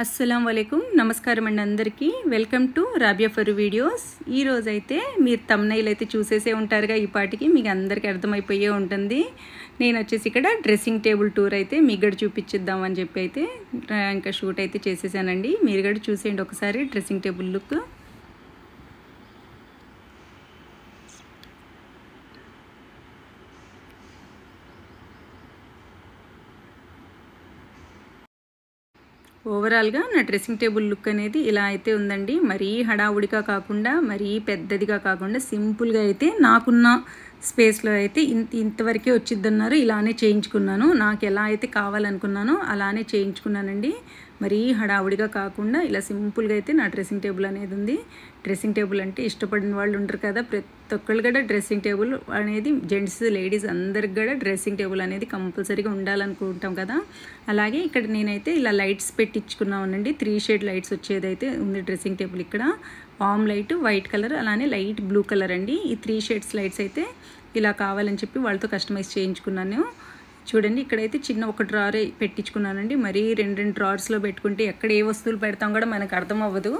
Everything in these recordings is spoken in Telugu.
అస్సలాము అలైకుం నమస్కారం అండి అందరికీ welcome to Rabia for videos. ఈ రోజు అయితే మీరు థంబ్నెయిల్ అయితే చూసేసే ఉంటారుగా, ఈ పాటికి మీకు అందరికీ అర్థమైపోయే ఉంటుంది. నేను వచ్చేసి ఇక్కడ డ్రెస్సింగ్ టేబుల్ టూర్ అయితే మీకు కూడా చూపించిద్దామని చెప్పి అయితే ఇంకా షూట్ అయితే చేసేసానండి. మీరు కూడా చూసేయండి ఒకసారి డ్రెస్సింగ్ టేబుల్ లుక్. ఓవరాల్గా నా డ్రెస్సింగ్ టేబుల్ లుక్ అనేది ఇలా అయితే ఉందండి. మరీ హడావుడిగా కాకుండా, మరీ పెద్దదిగా కాకుండా, సింపుల్గా అయితే నాకున్న స్పేస్లో అయితే ఇంతవరకే వచ్చిద్దన్నారు. ఇలానే చేయించుకున్నాను. నాకు ఎలా అయితే కావాలనుకున్నానో అలానే చేయించుకున్నానండి. మరీ హడావుడిగా కాకుండా ఇలా సింపుల్గా అయితే నా డ్రెస్సింగ్ టేబుల్ అనేది ఉంది. డ్రెస్సింగ్ టేబుల్ అంటే ఇష్టపడిన వాళ్ళు ఉంటారు కదా, ప్రతి ఒక్కళ్ళు కూడా డ్రెస్సింగ్ టేబుల్ అనేది జెంట్స్ లేడీస్ అందరికి కూడా డ్రెస్సింగ్ టేబుల్ అనేది కంపల్సరీగా ఉండాలనుకుంటాం కదా. అలాగే ఇక్కడ నేనైతే ఇలా లైట్స్ పెట్టించుకున్నానండి. 3 షేడ్ లైట్స్ వచ్చేదైతే ఉంది డ్రెస్సింగ్ టేబుల్. ఇక్కడ వామ్ లైట్, వైట్ కలర్, అలానే లైట్ బ్లూ కలర్ అండి. ఈ 3 షేడ్స్ లైట్స్ అయితే ఇలా కావాలని చెప్పి వాళ్ళతో కస్టమైజ్ చేయించుకున్నాను. చూడండి, ఇక్కడైతే చిన్న ఒక డ్రారే పెట్టించుకున్నానండి. మరీ 2 డ్రార్స్లో పెట్టుకుంటే ఎక్కడ ఏ వస్తువులు పెడతాం కూడా మనకు అర్థం అవ్వదు.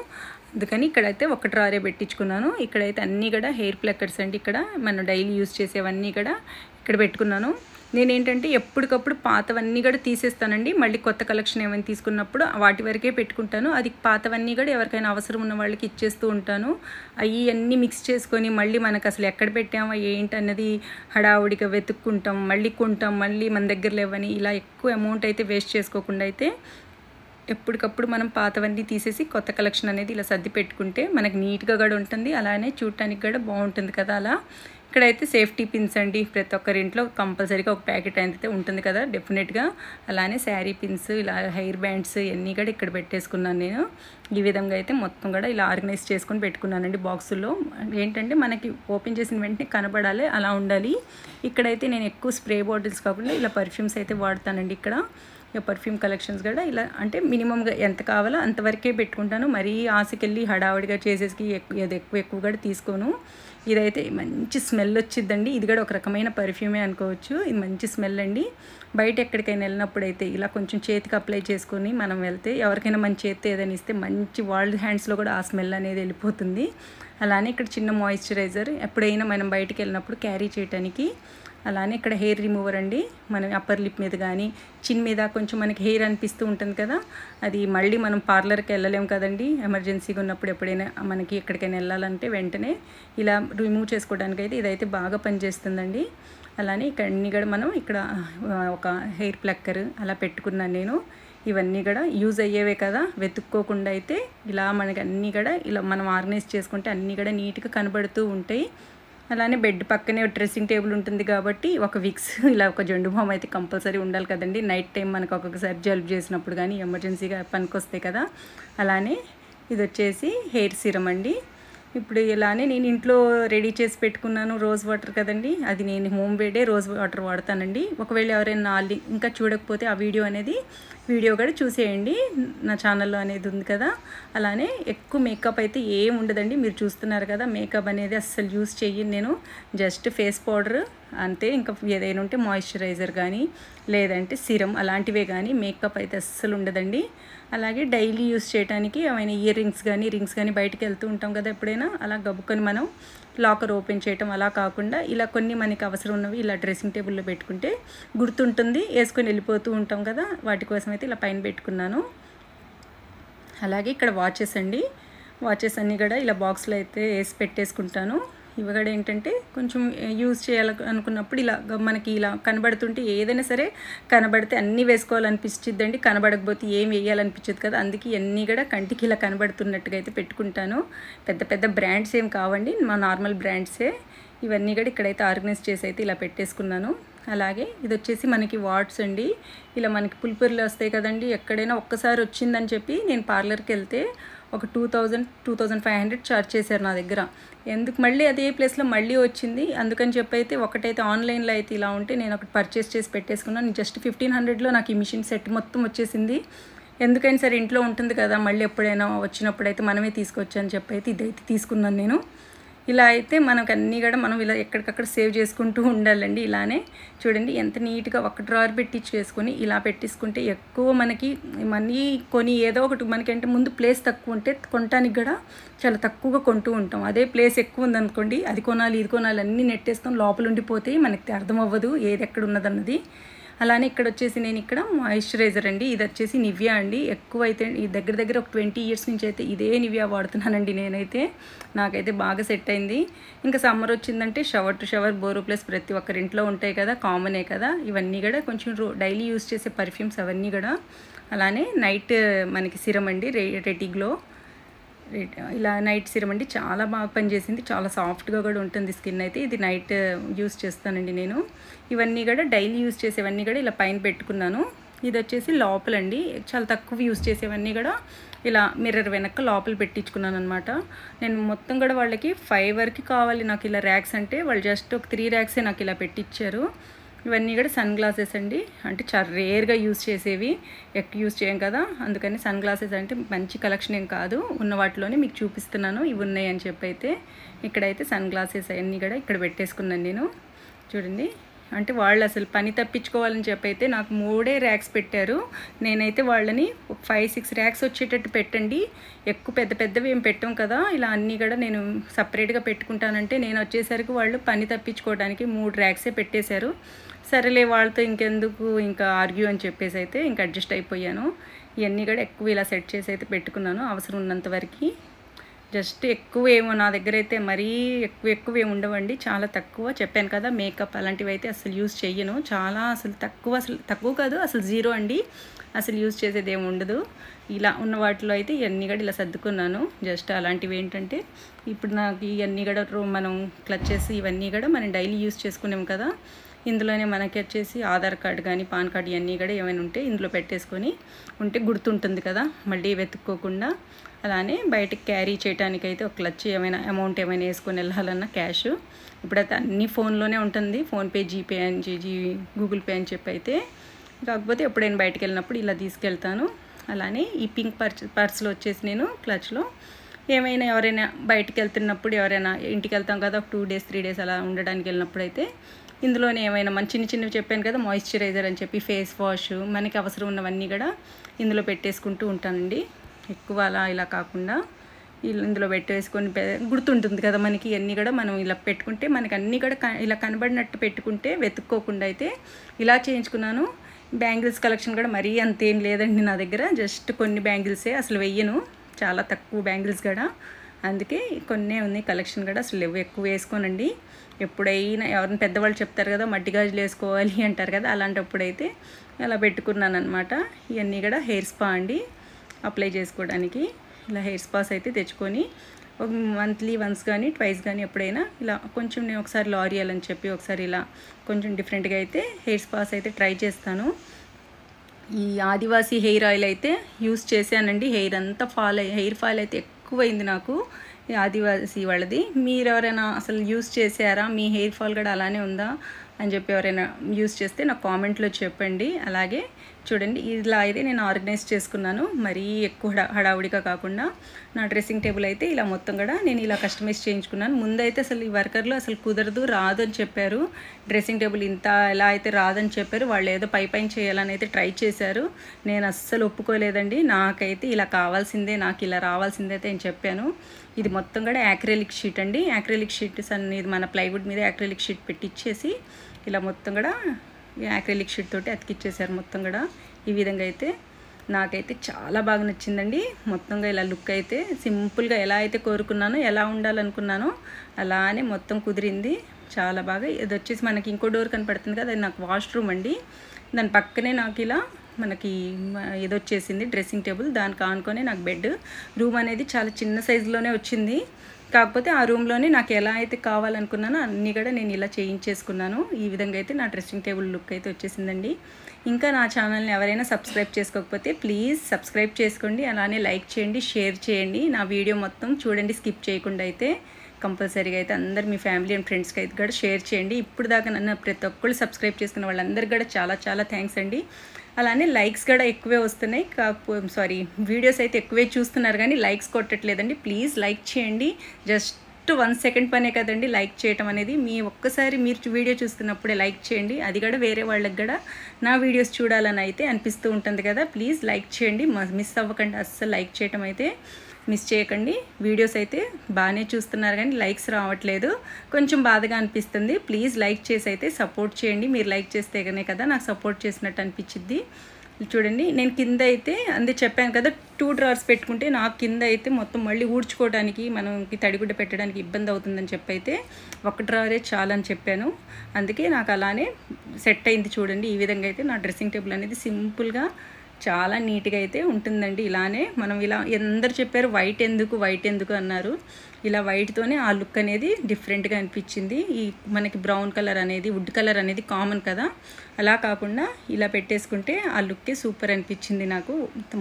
అందుకని ఇక్కడైతే ఒక డ్రారే పెట్టించుకున్నాను. ఇక్కడైతే అన్నీ కూడా హెయిర్ ప్లక్కర్స్ అండి. ఇక్కడ మనం డైలీ యూజ్ చేసేవన్నీ కూడా ఇక్కడ పెట్టుకున్నాను. నేనేంటంటే ఎప్పటికప్పుడు పాతవన్నీ కూడా తీసేస్తానండి. మళ్ళీ కొత్త కలెక్షన్ ఏమైనా తీసుకున్నప్పుడు వాటి వరకే పెట్టుకుంటాను. అది పాతవన్నీ కూడా ఎవరికైనా అవసరం ఉన్న వాళ్ళకి ఇచ్చేస్తూ ఉంటాను. అవి అన్నీ మిక్స్ చేసుకొని మళ్ళీ మనకు అసలు ఎక్కడ పెట్టామో ఏంటి అన్నది హడావుడిగా వెతుక్కుంటాం, మళ్ళీ కొంటాం, మళ్ళీ మన దగ్గర లేవని ఇలా ఎక్కువ అమౌంట్ అయితే వేస్ట్ చేసుకోకుండా అయితే ఎప్పటికప్పుడు మనం పాతవన్నీ తీసేసి కొత్త కలెక్షన్ అనేది ఇలా సర్ది పెట్టుకుంటే మనకు నీట్గా కూడా ఉంటుంది, అలానే చూడటానికి కూడా బాగుంటుంది కదా. అలా ఇక్కడైతే సేఫ్టీ పిన్స్ అండి. ప్రతి ఒక్కరి ఇంట్లో కంపల్సరీగా ఒక ప్యాకెట్ అయితే ఉంటుంది కదా డెఫినెట్గా. అలానే శారీ పిన్స్, ఇలా హెయిర్ బ్యాండ్స్ ఇవన్నీ కూడా ఇక్కడ పెట్టేసుకున్నాను నేను. ఈ విధంగా అయితే మొత్తం కూడా ఇలా ఆర్గనైజ్ చేసుకొని పెట్టుకున్నానండి బాక్సుల్లో. ఏంటంటే మనకి ఓపెన్ చేసిన వెంటనే కనబడాలి, అలా ఉండాలి. ఇక్కడైతే నేను ఎక్కువ స్ప్రే బాటిల్స్ కాకుండా ఇలా పర్ఫ్యూమ్స్ అయితే వాడతానండి. ఇక్కడ పర్ఫ్యూమ్ కలెక్షన్స్ కూడా ఇలా అంటే మినిమంగా ఎంత కావాలో అంతవరకే పెట్టుకుంటాను. మరీ ఆశకెళ్ళి హడావుడిగా చేసేసి ఎక్కువ కూడా తీసుకోను. ఇదైతే మంచి స్మెల్ వచ్చిద్దండి. ఇది కూడా ఒక రకమైన పర్ఫ్యూమే అనుకోవచ్చు. ఇది మంచి స్మెల్ అండి. బయట ఎక్కడికైనా వెళ్ళినప్పుడు అయితే ఇలా కొంచెం చేతికి అప్లై చేసుకొని మనం వెళ్తే, ఎవరికైనా మన చేతితో ఏదైనా ఇస్తే మంచి వాళ్ళ హ్యాండ్స్లో కూడా ఆ స్మెల్ అనేది వెళ్ళిపోతుంది. అలానే ఇక్కడ చిన్న మాయిశ్చరైజర్ ఎప్పుడైనా మనం బయటికి వెళ్ళినప్పుడు క్యారీ చేయడానికి. అలానే ఇక్కడ హెయిర్ రిమూవర్ అండి. మనం అప్పర్ లిప్ మీద కానీ చిన్ మీద కొంచెం మనకి హెయిర్ అనిపిస్తూ ఉంటుంది కదా, అది మళ్ళీ మనం పార్లర్కి వెళ్ళలేము కదండి. ఎమర్జెన్సీగా ఉన్నప్పుడు ఎప్పుడైనా మనకి ఎక్కడికైనా వెళ్ళాలంటే వెంటనే ఇలా రిమూవ్ చేసుకోవడానికి అయితే ఇదైతే బాగా పనిచేస్తుందండి. అలానే ఇక్కడ అన్నీ కూడా మనం ఇక్కడ ఒక హెయిర్ ప్లక్కర్ అలా పెట్టుకున్నాను నేను. ఇవన్నీ కూడా యూజ్ అయ్యేవే కదా, వెతుక్కోకుండా అయితే ఇలా మనకి అన్నీ కూడా ఇలా మనం ఆర్గనైజ్ చేసుకుంటే అన్నీ కూడా నీట్గా కనబడుతూ ఉంటాయి. అలానే బెడ్ పక్కనే డ్రెస్సింగ్ టేబుల్ ఉంటుంది కాబట్టి ఒక విక్స్, ఇలా ఒక జెండు బామ్ అయితే కంపల్సరీ ఉండాలి కదండి. నైట్ టైం మనకు ఒక్కొక్కసారి జలుబు చేసినప్పుడు కానీ ఎమర్జెన్సీగా పనికొస్తాయి కదా. అలానే ఇది వచ్చేసి హెయిర్ సీరం అండి. ఇప్పుడు ఇలానే నేను ఇంట్లో రెడీ చేసి పెట్టుకున్నాను రోజ్ వాటర్ కదండి. అది నేను హోమ్ మేడే రోజ్ వాటర్ వాడతానండి. ఒకవేళ ఎవరైనా ఇంకా చూడకపోతే ఆ వీడియో కూడా చూసేయండి, నా ఛానల్లో అనేది ఉంది కదా. అలానే ఎక్కువ మేకప్ అయితే ఏం ఉండదండి. మీరు చూస్తున్నారు కదా, మేకప్ అనేది అస్సలు యూస్ చెయ్యను నేను. జస్ట్ ఫేస్ పౌడర్ అంతే. ఇంకా ఏదైనా ఉంటే మాయిశ్చరైజర్ కానీ లేదంటే సిరం అలాంటివే కానీ మేకప్ అయితే అస్సలు ఉండదండి. అలాగే డైలీ యూస్ చేయడానికి ఏమైనా ఇయర్ రింగ్స్ కానీ బయటికి వెళ్తూ ఉంటాం కదా ఎప్పుడైనా, అలా గబుకొని మనం లాకర్ ఓపెన్ చేయటం అలా కాకుండా ఇలా కొన్ని మనకి అవసరం ఉన్నవి ఇలా డ్రెస్సింగ్ టేబుల్లో పెట్టుకుంటే గుర్తుంటుంది, వేసుకొని వెళ్ళిపోతూ ఉంటాం కదా. వాటి కోసం అయితే ఇలా పైన పెట్టుకున్నాను. అలాగే ఇక్కడ వాచెస్ అండి. వాచెస్ అన్నీ కూడా ఇలా బాక్స్లో అయితే వేసి పెట్టేసుకుంటాను. ఇవి కూడా ఏంటంటే కొంచెం యూజ్ చేయాలనుకున్నప్పుడు ఇలా మనకి ఇలా కనబడుతుంటే, ఏదైనా సరే కనబడితే అన్నీ వేసుకోవాలనిపించిద్దండి, కనబడకపోతే ఏం వేయాలనిపించదు కదా. అందుకే ఇవన్నీ కూడా కంటికి ఇలా కనబడుతున్నట్టుగా అయితే పెట్టుకుంటాను. పెద్ద పెద్ద బ్రాండ్స్ ఏం కావండి, మా నార్మల్ బ్రాండ్సే. ఇవన్నీ కూడా ఇక్కడైతే ఆర్గనైజ్ చేసి అయితే ఇలా పెట్టేసుకున్నాను. అలాగే ఇది వచ్చేసి మనకి వాట్స్ అండి. ఇలా మనకి పులిపొరులు వస్తాయి కదండి. ఎక్కడైనా ఒక్కసారి వచ్చిందని చెప్పి నేను పార్లర్కి వెళ్తే ఒక 2500 ఛార్జ్ చేశారు నా దగ్గర. ఎందుకు మళ్ళీ అదే ప్లేస్లో మళ్ళీ వచ్చింది, అందుకని చెప్పి అయితే ఒకటైతే ఆన్లైన్లో అయితే ఇలా ఉంటే నేను ఒకటి పర్చేస్ చేసి పెట్టేసుకున్నాను. జస్ట్ 1500లో నాకు ఈ మిషన్ సెట్ మొత్తం వచ్చేసింది. ఎందుకైనా సరే ఇంట్లో ఉంటుంది కదా, మళ్ళీ ఎప్పుడైనా వచ్చినప్పుడు అయితే మనమే తీసుకోవచ్చు అని చెప్పి అయితే ఇదైతే తీసుకున్నాను నేను. ఇలా అయితే మనకు అన్నీ కూడా మనం ఇలా ఎక్కడికక్కడ సేవ్ చేసుకుంటూ ఉండాలండి. ఇలానే చూడండి ఎంత నీట్గా ఒక డ్రాయర్ పెట్టించుకొని ఇలా పెట్టేసుకుంటే ఎక్కువ మనకి మనీ కొని ఏదో ఒకటి మనకంటే ముందు ప్లేస్ తక్కువ ఉంటే కొనడానికి కూడా చాలా తక్కువగా కొంటూ ఉంటాం. అదే ప్లేస్ ఎక్కువ ఉందనుకోండి అది కొనాలి ఇది కొనాలి అన్నీ నెట్టేస్తాం, లోపల ఉండిపోతే మనకి అర్థం అవ్వదు ఏది ఎక్కడ ఉన్నదన్నది. అలానే ఇక్కడ వచ్చేసి నేను ఇక్కడ మాయిశ్చరైజర్ అండి, ఇది వచ్చేసి నివియా అండి. ఎక్కువ అయితే ఈ దగ్గర ఒక 20 ఇయర్స్ నుంచి అయితే ఇదే నివియా వాడుతున్నానండి నేనైతే. నాకైతే బాగా సెట్ అయింది. ఇంకా సమ్మర్ వచ్చిందంటే షవర్ టు షవర్ బోరోప్లస్ ప్రతి ఒక్కరి ఇంట్లో ఉంటాయి కదా, కామనే కదా. ఇవన్నీ కూడా కొంచెం డైలీ యూస్ చేసే పర్ఫ్యూమ్స్ అవన్నీ కూడా. అలానే నైట్ మనకి సిరం అండి రెటిగ్లో ఇలా నైట్ సిరం అండి, చాలా బాగా పనిచేసింది, చాలా సాఫ్ట్గా కూడా ఉంటుంది స్కిన్ అయితే. ఇది నైట్ యూస్ చేస్తానండి నేను. ఇవన్నీ కూడా డైలీ యూస్ చేసేవన్నీ కూడా ఇలా పైన పెట్టుకున్నాను. ఇది వచ్చేసి లోపలండి, చాలా తక్కువ యూస్ చేసేవన్నీ కూడా ఇలా మిర్రర్ వెనక లోపల పెట్టించుకున్నాను అనమాట. నేను మొత్తం కూడా వాళ్ళకి 5 వరకు కావాలి నాకు ఇలా ర్యాక్స్ అంటే, వాళ్ళు జస్ట్ ఒక 3 ర్యాక్సే నాకు ఇలా పెట్టించారు. ఇవన్నీ కూడా సన్ గ్లాసెస్ అండి, అంటే చాలా రేర్గా యూస్ చేసేవి, ఎక్కువ యూస్ చేయం కదా, అందుకని సన్ గ్లాసెస్ అంటే మంచి కలెక్షన్ ఏం కాదు, ఉన్న వాటిలోనే మీకు చూపిస్తున్నాను ఇవి ఉన్నాయి అని చెప్పి. అయితే ఇక్కడైతే సన్ గ్లాసెస్ అన్నీ కూడా ఇక్కడ పెట్టేసుకున్నాను నేను. చూడండి అంటే వాళ్ళు అసలు పని తప్పించుకోవాలని చెప్పి అయితే నాకు 3 ర్యాక్స్ పెట్టారు. నేనైతే వాళ్ళని 5-6 ర్యాక్స్ వచ్చేటట్టు పెట్టండి, ఎక్కువ పెద్దవి ఏం పెట్టాం కదా, ఇలా అన్నీ కూడా నేను సపరేట్గా పెట్టుకుంటానంటే నేను వచ్చేసరికి వాళ్ళు పని తప్పించుకోవడానికి 3 ర్యాక్సే పెట్టేశారు. సరేలే వాళ్ళతో ఇంకెందుకు ఇంకా ఆర్గ్యూ అని చెప్పేసి అయితే ఇంకా అడ్జస్ట్ అయిపోయాను. ఇవన్నీ కూడా ఎక్కువ ఇలా సెట్ చేసి అయితే పెట్టుకున్నాను అవసరం ఉన్నంత వరకు. జస్ట్ ఎక్కువ ఏమో నా దగ్గర అయితే మరీ ఎక్కువ ఏమి ఉండవండి, చాలా తక్కువ. చెప్పాను కదా మేకప్ అలాంటివి అయితే అసలు యూజ్ చెయ్యను, చాలా అసలు తక్కువ కాదు అసలు జీరో అండి, అసలు యూజ్ చేసేది ఏమి ఉండదు. ఇలా ఉన్న వాటిలో అయితే ఇవన్నీ కూడా ఇలా సర్దుకున్నాను. జస్ట్ అలాంటివి ఏంటంటే ఇప్పుడు నాకు ఇవన్నీ కూడా మనం క్లచెస్ ఇవన్నీ కూడా మనం డైలీ యూజ్ చేసుకునేము కదా, ఇందులోనే మనకి వచ్చేసి ఆధార్ కార్డు కానీ పాన్ కార్డు ఇవన్నీ కూడా ఏమైనా ఉంటే ఇందులో పెట్టేసుకొని ఉంటే గుర్తుంటుంది కదా, మళ్ళీ వెతుక్కోకుండా. అలానే బయటకు క్యారీ చేయడానికి అయితే ఒక క్లచ్ ఏమైనా అమౌంట్ ఏమైనా వేసుకొని వెళ్ళాలన్నా క్యాష్ ఇప్పుడైతే అన్నీ ఫోన్లోనే ఉంటుంది, ఫోన్పే జీపే అని గూగుల్ పే అని చెప్పి అయితే. కాకపోతే ఎప్పుడైనా బయటకు వెళ్ళినప్పుడు ఇలా తీసుకెళ్తాను. అలానే ఈ పింక్ పర్స్లో వచ్చేసి నేను క్లచ్లో ఏమైనా ఎవరైనా బయటకు వెళ్తున్నప్పుడు ఎవరైనా ఇంటికి వెళ్తాం కదా 2 days 3 days అలా ఉండడానికి వెళ్ళినప్పుడు అయితే ఇందులోనే ఏమైనా చిన్నవి చెప్పాను కదా మాయిశ్చరైజర్ అని చెప్పి ఫేస్ వాష్ మనకి అవసరం ఉన్నవన్నీ కూడా ఇందులో పెట్టేసుకుంటూ ఉంటానండి. ఎక్కువ అలా ఇలా కాకుండా ఇందులో పెట్టేసుకొని గుర్తుంటుంది కదా మనకి, ఇవన్నీ కూడా మనం ఇలా పెట్టుకుంటే మనకి అన్నీ కూడా ఇలా కనబడినట్టు పెట్టుకుంటే వెతుక్కోకుండా అయితే ఇలా చేయించుకున్నాను. బ్యాంగిల్స్ కలెక్షన్ కూడా మరీ అంతేం లేదండి నా దగ్గర, జస్ట్ కొన్ని బ్యాంగిల్సే, అసలు వెయ్యను, చాలా తక్కువ బ్యాంగిల్స్ కూడా, అందుకే కొన్నే ఉన్నాయి కలెక్షన్ కూడా, అసలు ఎక్కువ వేసుకోనండి. ఎప్పుడైనా ఎవరైనా పెద్దవాళ్ళు చెప్తారు కదా మట్టి గాజులు వేసుకోవాలి అంటారు కదా, అలాంటప్పుడైతే అలా పెట్టుకున్నాను అనమాట. ఇవన్నీ కూడా హెయిర్ స్పా అండి, అప్లై చేసుకోవడానికి ఇలా హెయిర్ స్పాస్ అయితే తెచ్చుకొని ఒక మంత్లీ వన్స్ కానీ ట్వైస్ కానీ ఎప్పుడైనా ఇలా కొంచెం నేను ఒకసారి లారియల్ అని చెప్పి ఒకసారి ఇలా కొంచెం డిఫరెంట్గా అయితే హెయిర్ స్పాస్ అయితే ట్రై చేస్తాను. ఈ ఆదివాసీ హెయిర్ ఆయిల్ అయితే యూస్ చేశానండి, హెయిర్ ఫాల్ అయితే ఎక్కువైంది నాకు ఈ ఆదివాసీ వాళ్ళది. మీరు ఎవరైనా అసలు యూస్ చేశారా, మీ హెయిర్ ఫాల్ కూడా అలానే ఉందా అని చెప్పి ఎవరైనా యూస్ చేస్తే నాకు కామెంట్లో చెప్పండి. అలాగే చూడండి ఇలా అయితే నేను ఆర్గనైజ్ చేసుకున్నాను, మరీ ఎక్కువ హడావుడిగా కాకుండా. నా డ్రెస్సింగ్ టేబుల్ అయితే ఇలా మొత్తం కూడా నేను ఇలా కస్టమైజ్ చేయించుకున్నాను. ముందైతే అసలు ఈ వర్కర్లు అసలు కుదరదు రాదు అని చెప్పారు, డ్రెస్సింగ్ టేబుల్ ఇంత ఎలా అయితే రాదని చెప్పారు, వాళ్ళు ఏదో పైన చేయాలని అయితే ట్రై చేశారు. నేను అస్సలు ఒప్పుకోలేదండి, నాకైతే ఇలా కావాల్సిందే, నాకు ఇలా రావాల్సిందే అయితే నేను చెప్పాను. ఇది మొత్తం కూడా యాక్రిలిక్ షీట్ అండి, యాక్రిలిక్ షీట్ ఇది మన ప్లైవుడ్ మీద యాక్రిలిక్ షీట్ పెట్టించేసి ఇలా మొత్తం కూడా యాక్రిలిక్ షీట్ తోటి అతికిచ్చేసారు మొత్తం కూడా. ఈ విధంగా అయితే నాకైతే చాలా బాగా నచ్చిందండి. మొత్తంగా ఇలా లుక్ అయితే సింపుల్గా ఎలా అయితే కోరుకున్నానో, ఎలా ఉండాలనుకున్నానో అలానే మొత్తం కుదిరింది, చాలా బాగా. ఇది వచ్చేసి మనకి ఇంకో డోర్ కనపడుతుంది కదా, అది నాకు వాష్రూమ్ అండి, దాని పక్కనే నాకు ఇలా మనకి ఇది వచ్చేసింది డ్రెస్సింగ్ టేబుల్, దానికి ఆనుకొని నాకు బెడ్. రూమ్ అనేది చాలా చిన్న సైజులోనే వచ్చింది, కాకపోతే ఆ రూమ్లోనే నాకు ఎలా అయితే కావాలనుకున్నానో అన్నీ కూడా నేను ఇలా చేయించేసుకున్నాను. ఈ విధంగా అయితే నా డ్రెస్సింగ్ టేబుల్ లుక్ అయితే వచ్చేసిందండి. ఇంకా నా ఛానల్ని ఎవరైనా సబ్స్క్రైబ్ చేసుకోకపోతే ప్లీజ్ సబ్స్క్రైబ్ చేసుకోండి, అలానే లైక్ చేయండి, షేర్ చేయండి, నా వీడియో మొత్తం చూడండి స్కిప్ చేయకుండా అయితే. కంపల్సరీగా అయితే అందరు మీ ఫ్యామిలీ అండ్ ఫ్రెండ్స్కి అయితే కూడా షేర్ చేయండి. ఇప్పుడు దాకా నన్ను ప్రతి ఒక్కళ్ళు సబ్స్క్రైబ్ చేసుకున్న వాళ్ళందరికీ కూడా చాలా థ్యాంక్స్ అండి. అలానే లైక్స్ కూడా ఎక్కువే వస్తున్నాయి, వీడియోస్ అయితే ఎక్కువే చూస్తున్నారు కానీ లైక్స్ కొట్టట్లేదండి. ప్లీజ్ లైక్ చేయండి, జస్ట్ జస్ట్ 1 సెకండ్ పనే కదండి లైక్ చేయటం అనేది. మీ ఒక్కసారి మీరు వీడియో చూస్తున్నప్పుడే లైక్ చేయండి. అది కూడా వేరే వాళ్ళకి కూడా నా వీడియోస్ చూడాలని అయితే అనిపిస్తూ ఉంటుంది కదా. ప్లీజ్ లైక్ చేయండి, మిస్ అవ్వకండి, అస్సలు లైక్ చేయటం అయితే మిస్ చేయకండి. వీడియోస్ అయితే బాగానే చూస్తున్నారు కానీ లైక్స్ రావట్లేదు, కొంచెం బాధగా అనిపిస్తుంది. ప్లీజ్ లైక్ చేసి అయితే సపోర్ట్ చేయండి. మీరు లైక్ చేస్తేనే కదా నాకు సపోర్ట్ చేసినట్టు అనిపించింది. చూడండి నేను కింద అయితే అందే చెప్పాను కదా 2 డ్రావర్స్ పెట్టుకుంటే నాకు కింద అయితే మొత్తం మళ్ళీ ఊడ్చుకోవడానికి మనకి తడిగుడ్డ పెట్టడానికి ఇబ్బంది అవుతుందని చెప్పి అయితే 1 డ్రావరే చాలని చెప్పాను. అందుకే నాకు అలానే సెట్ అయింది. చూడండి ఈ విధంగా అయితే నా డ్రెస్సింగ్ టేబుల్ అనేది సింపుల్గా చాలా నీట్గా అయితే ఉంటుందండి. ఇలానే మనం ఇలా అందరు చెప్పారు వైట్ ఎందుకు అన్నారు. ఇలా వైట్తోనే ఆ లుక్ అనేది డిఫరెంట్గా అనిపించింది. ఈ మనకి బ్రౌన్ కలర్ అనేది వుడ్ కలర్ అనేది కామన్ కదా, అలా కాకుండా ఇలా పెట్టేసుకుంటే ఆ లుక్కే సూపర్ అనిపించింది నాకు.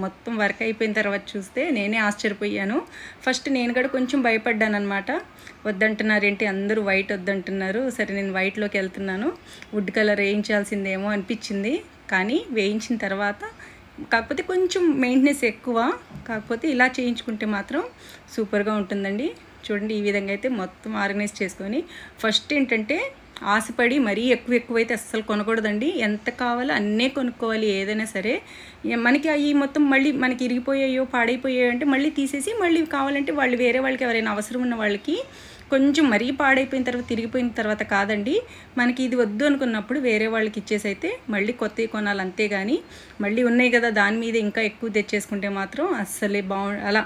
మొత్తం వర్క్ అయిపోయిన తర్వాత చూస్తే నేనే ఆశ్చర్యపోయాను. ఫస్ట్ నేను కూడా కొంచెం భయపడ్డాను అనమాట. వద్దంటున్నారేంటి అందరూ వైట్ వద్దంటున్నారు, సరే నేను వైట్లోకి వెళ్తున్నాను, వుడ్ కలర్ వేయించాల్సిందేమో అనిపించింది. కానీ వేయించిన తర్వాత కాకపోతే కొంచెం మెయింటెనెన్స్ ఎక్కువ, కాకపోతే ఇలా చేయించుకుంటే మాత్రం సూపర్గా ఉంటుందండి. చూడండి ఈ విధంగా అయితే మొత్తం ఆర్గనైజ్ చేసుకొని ఫస్ట్ ఏంటంటే ఆశపడి మరీ ఎక్కువైతే అస్సలు కొనకూడదండి. ఎంత కావాలో అన్నే కొనుక్కోవాలి ఏదైనా సరే. మనకి అవి మొత్తం మళ్ళీ మనకి ఇరిగిపోయాయో పాడైపోయాయో అంటే మళ్ళీ తీసేసి మళ్ళీ కావాలంటే వాళ్ళు వేరే వాళ్ళకి ఎవరైనా అవసరం ఉన్న వాళ్ళకి కొంచెం మరీ పాడైపోయిన తర్వాత తిరిగిపోయిన తర్వాత కాదండి, మనకి ఇది వద్దు అనుకున్నప్పుడు వేరే వాళ్ళకి ఇచ్చేసి అయితే మళ్ళీ కొత్తవి కొనాలి. అంతేగాని మళ్ళీ ఉన్నాయి కదా దాని మీద ఇంకా ఎక్కువ తెచ్చేసుకుంటే మాత్రం అస్సలే అలా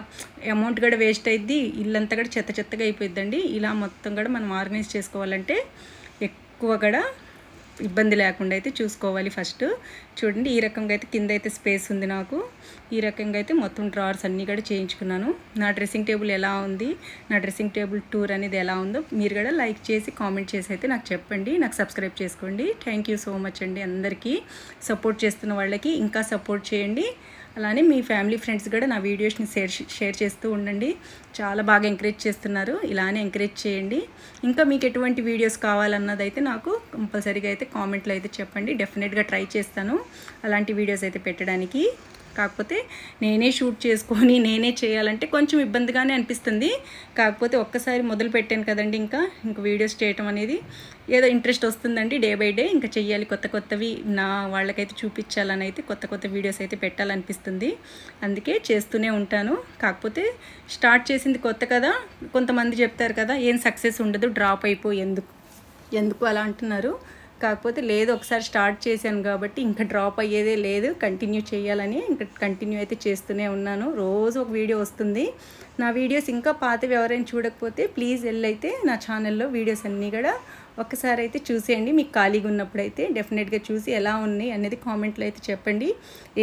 అమౌంట్ కూడా వేస్ట్ అయ్యిద్ది, ఇల్లంతా కూడా చెత్తగా అయిపోయిద్దండి. ఇలా మొత్తం కూడా మనం ఆర్గనైజ్ చేసుకోవాలంటే ఎక్కువ కూడా ఇబ్బంది లేకుండా అయితే చూసుకోవాలి. ఫస్ట్ చూడండి ఈ రకంగా అయితే కింద అయితే స్పేస్ ఉంది నాకు. ఈ రకంగా అయితే మొత్తం డ్రావర్స్ అన్నీ కూడా చేయించుకున్నాను. నా డ్రెస్సింగ్ టేబుల్ ఎలా ఉంది, నా డ్రెస్సింగ్ టేబుల్ టూర్ అనేది ఎలా ఉందో మీరు కూడా లైక్ చేసి కామెంట్ చేసి అయితే నాకు చెప్పండి. నాకు సబ్స్క్రైబ్ చేసుకోండి. థ్యాంక్ యూ సో మచ్ అండి. అందరికీ సపోర్ట్ చేస్తున్న వాళ్ళకి ఇంకా సపోర్ట్ చేయండి. అలానే మీ ఫ్యామిలీ ఫ్రెండ్స్ కూడా నా వీడియోస్ని షేర్ చేస్తూ ఉండండి. చాలా బాగా ఎంకరేజ్ చేస్తున్నారు, ఇలానే ఎంకరేజ్ చేయండి. ఇంకా మీకు ఎటువంటి వీడియోస్ కావాలన్నదైతే నాకు కంపల్సరీగా అయితే కామెంట్లో అయితే చెప్పండి. డెఫినెట్గా ట్రై చేస్తాను అలాంటి వీడియోస్ అయితే పెట్టడానికి. కాకపోతే నేనే షూట్ చేసుకొని నేనే చేయాలంటే కొంచెం ఇబ్బందిగానే అనిపిస్తుంది. కాకపోతే ఒక్కసారి మొదలు పెట్టాను కదండి, ఇంకా వీడియోస్ చేయటం అనేది ఏదో ఇంట్రెస్ట్ వస్తుందండి. డే బై డే ఇంకా చెయ్యాలి, కొత్తవి నా వాళ్ళకైతే చూపించాలని అయితే కొత్త వీడియోస్ అయితే పెట్టాలనిపిస్తుంది. అందుకే చేస్తూనే ఉంటాను. కాకపోతే స్టార్ట్ చేసింది కొత్త కదా, కొంతమంది చెప్తారు కదా ఏం సక్సెస్ ఉండదు, డ్రాప్ అయిపో ఎందుకు అలా అంటున్నారు. కాకపోతే లేదు, ఒకసారి స్టార్ట్ చేశాను కాబట్టి ఇంకా డ్రాప్ అయ్యేదే లేదు, కంటిన్యూ చేయాలని ఇంకా కంటిన్యూ అయితే చేస్తూనే ఉన్నాను. రోజు ఒక వీడియో వస్తుంది. నా వీడియోస్ ఇంకా పాతవి ఎవరైనా చూడకపోతే ప్లీజ్ వెళ్ళైతే నా ఛానల్లో వీడియోస్ అన్నీ కూడా ఒక్కసారి అయితే చూసేయండి. మీకు ఖాళీగా ఉన్నప్పుడు అయితే డెఫినెట్గా చూసి ఎలా ఉన్నాయి అనేది కామెంట్లో అయితే చెప్పండి.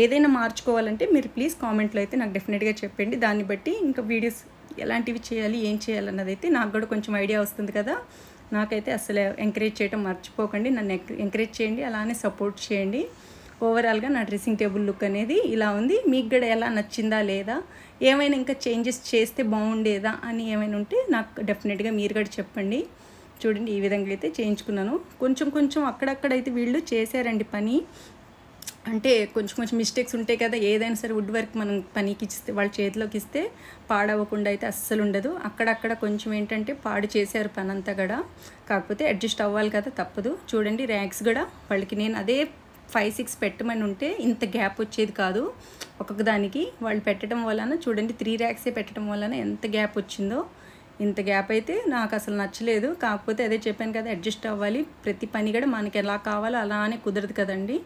ఏదైనా మార్చుకోవాలంటే మీరు ప్లీజ్ కామెంట్లో అయితే నాకు డెఫినెట్గా చెప్పండి. దాన్ని బట్టి ఇంకా వీడియోస్ ఎలాంటివి చేయాలి ఏం చేయాలన్నది అయితే నాకు కూడా కొంచెం ఐడియా వస్తుంది కదా. నాకైతే అసలు ఎంకరేజ్ చేయడం మర్చిపోకండి, నన్ను ఎంకరేజ్ చేయండి, అలానే సపోర్ట్ చేయండి. ఓవరాల్గా నా డ్రెస్సింగ్ టేబుల్ లుక్ అనేది ఇలా ఉంది. మీకు కూడా ఎలా నచ్చిందా లేదా, ఏమైనా ఇంకా చేంజెస్ చేస్తే బాగుండేదా అని ఏమైనా ఉంటే నాకు డెఫినెట్గా మీరు కూడా చెప్పండి. చూడండి ఈ విధంగా అయితే చేయించుకున్నాను. కొంచెం అక్కడక్కడైతే వీళ్ళు చేశారండి పని. అంటే కొంచెం మిస్టేక్స్ ఉంటాయి కదా, ఏదైనా సరే వుడ్ వర్క్ మనం పనికి ఇస్తే వాళ్ళ చేతిలోకి ఇస్తే పాడవకుండా అయితే అస్సలు ఉండదు. అక్కడక్కడ కొంచెం ఏంటంటే పాడు చేశారు పని అంతా కూడా, కాకపోతే అడ్జస్ట్ అవ్వాలి కదా, తప్పదు. చూడండి ర్యాక్స్ కూడా వాళ్ళకి నేను అదే 5-6 పెట్టమని ఉంటే ఇంత గ్యాప్ వచ్చేది కాదు. ఒక్కొక్క దానికి వాళ్ళు పెట్టడం వలన చూడండి 3 ర్యాక్సే పెట్టడం వలన ఎంత గ్యాప్ వచ్చిందో. ఇంత గ్యాప్ అయితే నాకు అసలు నచ్చలేదు. కాకపోతే అదే చెప్పాను కదా, అడ్జస్ట్ అవ్వాలి. ప్రతి పని కూడా మనకి ఎలా కావాలో అలానే కుదరదు కదండి.